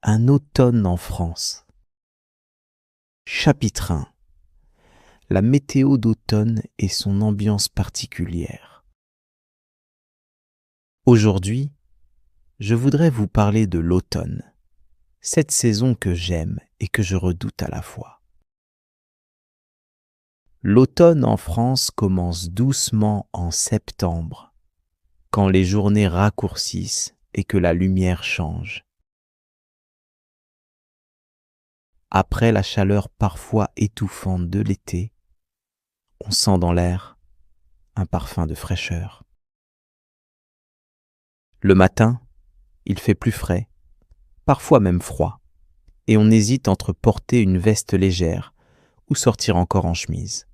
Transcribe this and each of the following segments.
Un automne en France. Chapitre 1. La météo d'automne et son ambiance particulière. Aujourd'hui, je voudrais vous parler de l'automne, cette saison que j'aime et que je redoute à la fois. L'automne en France commence doucement en septembre, quand les journées raccourcissent et que la lumière change. Après la chaleur parfois étouffante de l'été, on sent dans l'air un parfum de fraîcheur. Le matin, il fait plus frais, parfois même froid, et on hésite entre porter une veste légère ou sortir encore en chemise.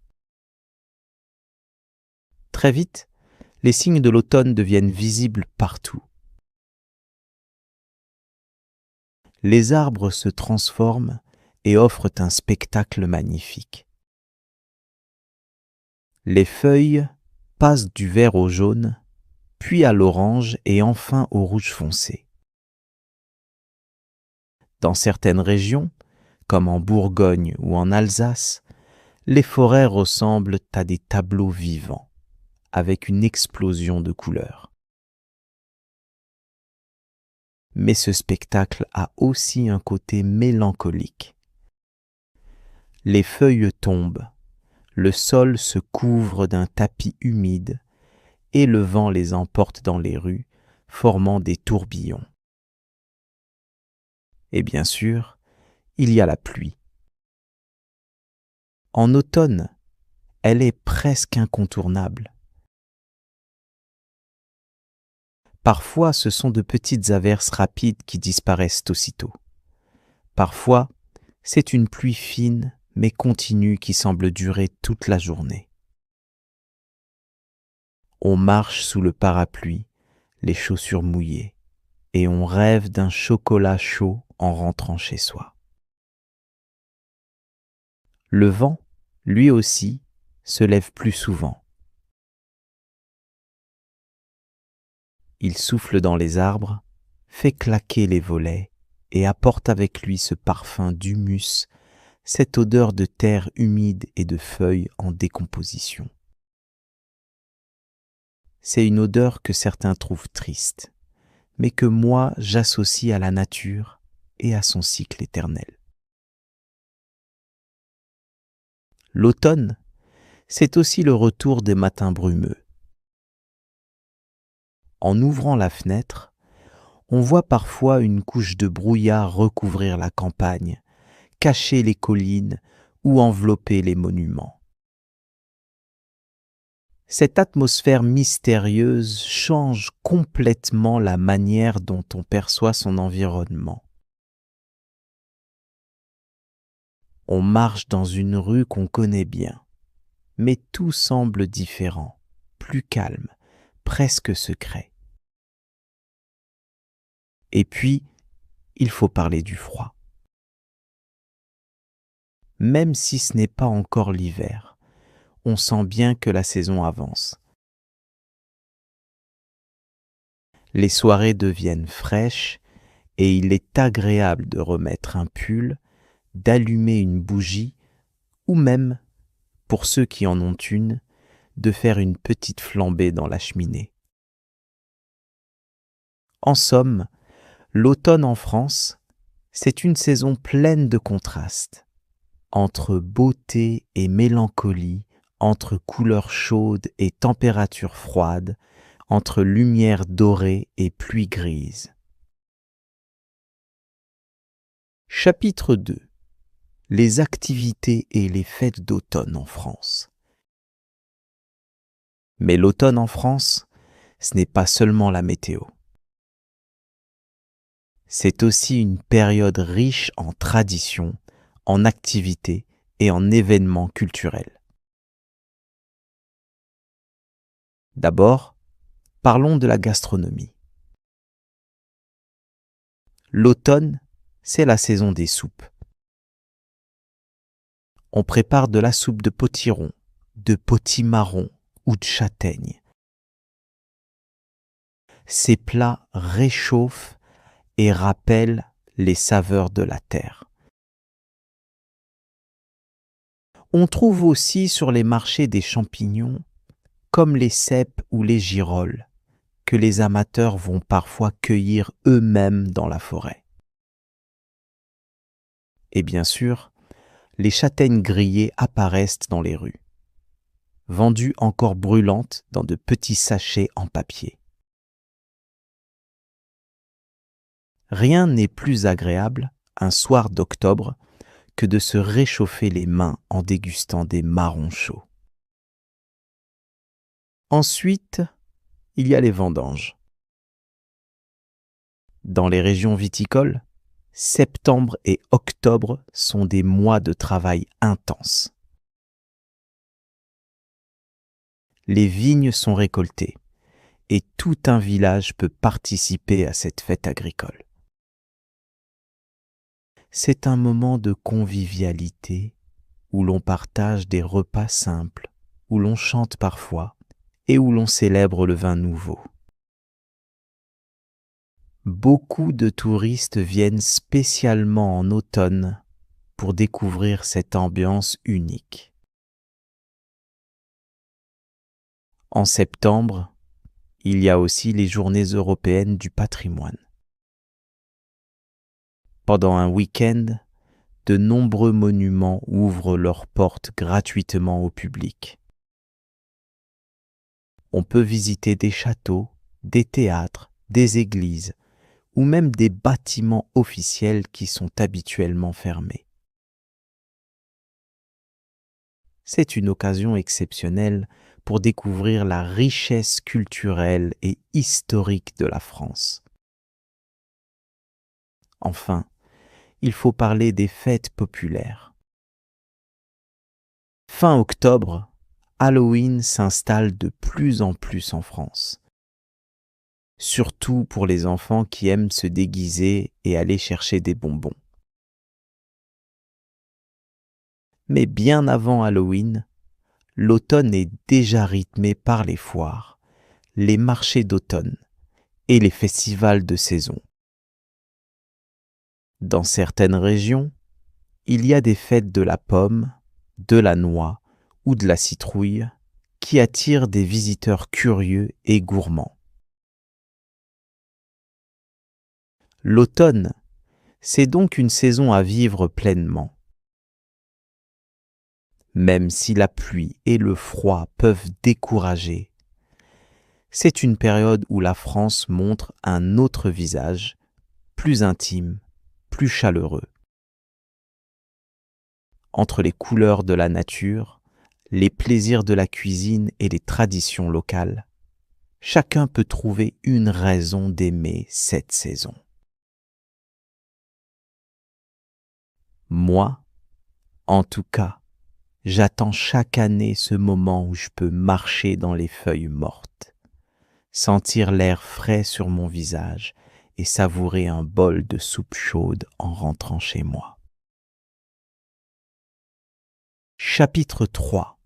Très vite, les signes de l'automne deviennent visibles partout. Les arbres se transforment et offrent un spectacle magnifique. Les feuilles passent du vert au jaune, puis à l'orange et enfin au rouge foncé. Dans certaines régions, comme en Bourgogne ou en Alsace, les forêts ressemblent à des tableaux vivants, avec une explosion de couleurs. Mais ce spectacle a aussi un côté mélancolique. Les feuilles tombent, le sol se couvre d'un tapis humide et le vent les emporte dans les rues, formant des tourbillons. Et bien sûr, il y a la pluie. En automne, elle est presque incontournable. Parfois, ce sont de petites averses rapides qui disparaissent aussitôt. Parfois, c'est une pluie fine mais continue qui semble durer toute la journée. On marche sous le parapluie, les chaussures mouillées, et on rêve d'un chocolat chaud en rentrant chez soi. Le vent, lui aussi, se lève plus souvent. Il souffle dans les arbres, fait claquer les volets et apporte avec lui ce parfum d'humus, cette odeur de terre humide et de feuilles en décomposition. C'est une odeur que certains trouvent triste, mais que moi j'associe à la nature et à son cycle éternel. L'automne, c'est aussi le retour des matins brumeux. En ouvrant la fenêtre, on voit parfois une couche de brouillard recouvrir la campagne, cacher les collines ou envelopper les monuments. Cette atmosphère mystérieuse change complètement la manière dont on perçoit son environnement. On marche dans une rue qu'on connaît bien, mais tout semble différent, plus calme, presque secret. Et puis, il faut parler du froid. Même si ce n'est pas encore l'hiver, on sent bien que la saison avance. Les soirées deviennent fraîches et il est agréable de remettre un pull, d'allumer une bougie ou même, pour ceux qui en ont une, de faire une petite flambée dans la cheminée. En somme, l'automne en France, c'est une saison pleine de contrastes, entre beauté et mélancolie, entre couleurs chaudes et températures froides, entre lumière dorée et pluie grise. Chapitre 2. Les activités et les fêtes d'automne en France. Mais l'automne en France, ce n'est pas seulement la météo. C'est aussi une période riche en traditions, en activités et en événements culturels. D'abord, parlons de la gastronomie. L'automne, c'est la saison des soupes. On prépare de la soupe de potiron, de potimarron ou de châtaigne. Ces plats réchauffent et rappellent les saveurs de la terre. On trouve aussi sur les marchés des champignons, comme les cèpes ou les girolles, que les amateurs vont parfois cueillir eux-mêmes dans la forêt. Et bien sûr, les châtaignes grillées apparaissent dans les rues, vendues encore brûlantes dans de petits sachets en papier. Rien n'est plus agréable, un soir d'octobre, que de se réchauffer les mains en dégustant des marrons chauds. Ensuite, il y a les vendanges. Dans les régions viticoles, septembre et octobre sont des mois de travail intense. Les vignes sont récoltées et tout un village peut participer à cette fête agricole. C'est un moment de convivialité où l'on partage des repas simples, où l'on chante parfois et où l'on célèbre le vin nouveau. Beaucoup de touristes viennent spécialement en automne pour découvrir cette ambiance unique. En septembre, il y a aussi les Journées européennes du patrimoine. Pendant un week-end, de nombreux monuments ouvrent leurs portes gratuitement au public. On peut visiter des châteaux, des théâtres, des églises ou même des bâtiments officiels qui sont habituellement fermés. C'est une occasion exceptionnelle pour découvrir la richesse culturelle et historique de la France. Enfin, il faut parler des fêtes populaires. Fin octobre, Halloween s'installe de plus en plus en France. Surtout pour les enfants qui aiment se déguiser et aller chercher des bonbons. Mais bien avant Halloween, l'automne est déjà rythmé par les foires, les marchés d'automne et les festivals de saison. Dans certaines régions, il y a des fêtes de la pomme, de la noix ou de la citrouille qui attirent des visiteurs curieux et gourmands. L'automne, c'est donc une saison à vivre pleinement. Même si la pluie et le froid peuvent décourager, c'est une période où la France montre un autre visage, plus intime, plus chaleureux. Entre les couleurs de la nature, les plaisirs de la cuisine et les traditions locales, chacun peut trouver une raison d'aimer cette saison. Moi, en tout cas, j'attends chaque année ce moment où je peux marcher dans les feuilles mortes, sentir l'air frais sur mon visage et savourer un bol de soupe chaude en rentrant chez moi. Chapitre 3.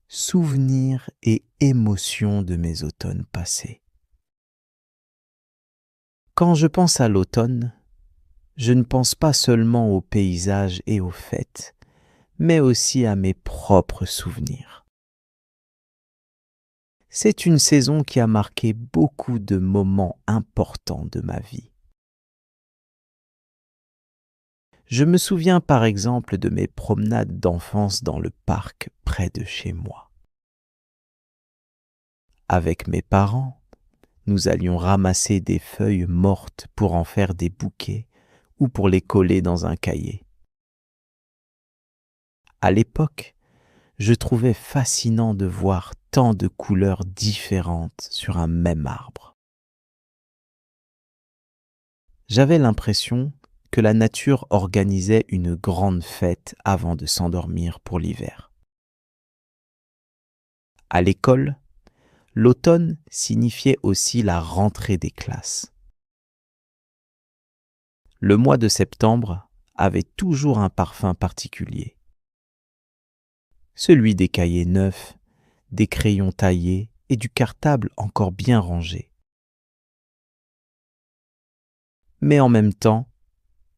Souvenirs et émotions de mes automnes passés. Quand je pense à l'automne, je ne pense pas seulement aux paysages et aux fêtes, mais aussi à mes propres souvenirs. C'est une saison qui a marqué beaucoup de moments importants de ma vie. Je me souviens par exemple de mes promenades d'enfance dans le parc près de chez moi. Avec mes parents, nous allions ramasser des feuilles mortes pour en faire des bouquets ou pour les coller dans un cahier. À l'époque, je trouvais fascinant de voir tant de couleurs différentes sur un même arbre. J'avais l'impression que la nature organisait une grande fête avant de s'endormir pour l'hiver. À l'école, l'automne signifiait aussi la rentrée des classes. Le mois de septembre avait toujours un parfum particulier. Celui des cahiers neufs, des crayons taillés et du cartable encore bien rangé. Mais en même temps,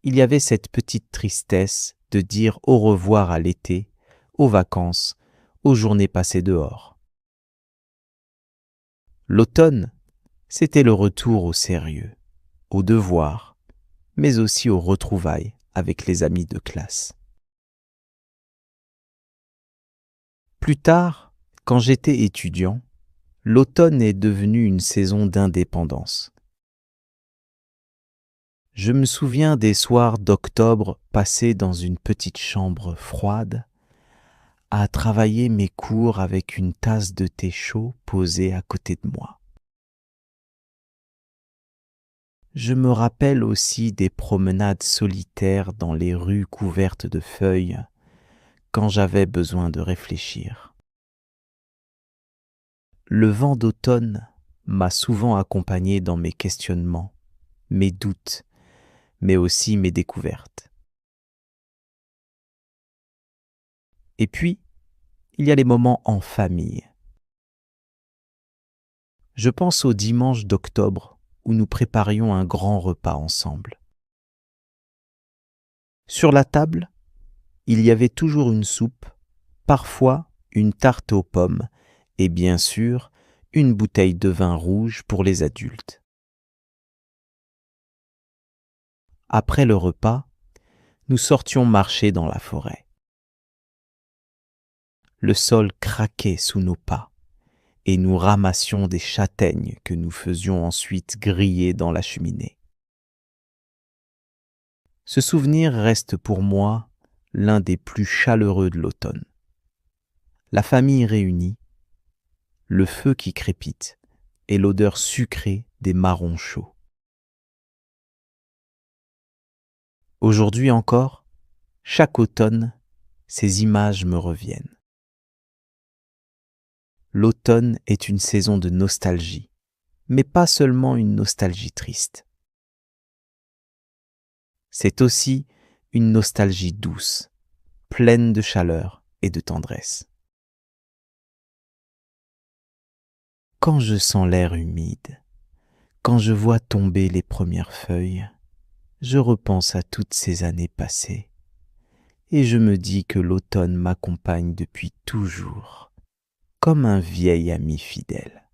il y avait cette petite tristesse de dire au revoir à l'été, aux vacances, aux journées passées dehors. L'automne, c'était le retour au sérieux, aux devoirs, mais aussi aux retrouvailles avec les amis de classe. Plus tard, quand j'étais étudiant, l'automne est devenu une saison d'indépendance. Je me souviens des soirs d'octobre passés dans une petite chambre froide, à travailler mes cours avec une tasse de thé chaud posée à côté de moi. Je me rappelle aussi des promenades solitaires dans les rues couvertes de feuilles quand j'avais besoin de réfléchir. Le vent d'automne m'a souvent accompagné dans mes questionnements, mes doutes, mais aussi mes découvertes. Et puis, il y a les moments en famille. Je pense au dimanche d'octobre où nous préparions un grand repas ensemble. Sur la table, il y avait toujours une soupe, parfois une tarte aux pommes et bien sûr une bouteille de vin rouge pour les adultes. Après le repas, nous sortions marcher dans la forêt. Le sol craquait sous nos pas et nous ramassions des châtaignes que nous faisions ensuite griller dans la cheminée. Ce souvenir reste pour moi l'un des plus chaleureux de l'automne. La famille réunie, le feu qui crépite et l'odeur sucrée des marrons chauds. Aujourd'hui encore, chaque automne, ces images me reviennent. L'automne est une saison de nostalgie, mais pas seulement une nostalgie triste. C'est aussi une nostalgie douce, pleine de chaleur et de tendresse. Quand je sens l'air humide, quand je vois tomber les premières feuilles, je repense à toutes ces années passées et je me dis que l'automne m'accompagne depuis toujours, comme un vieil ami fidèle.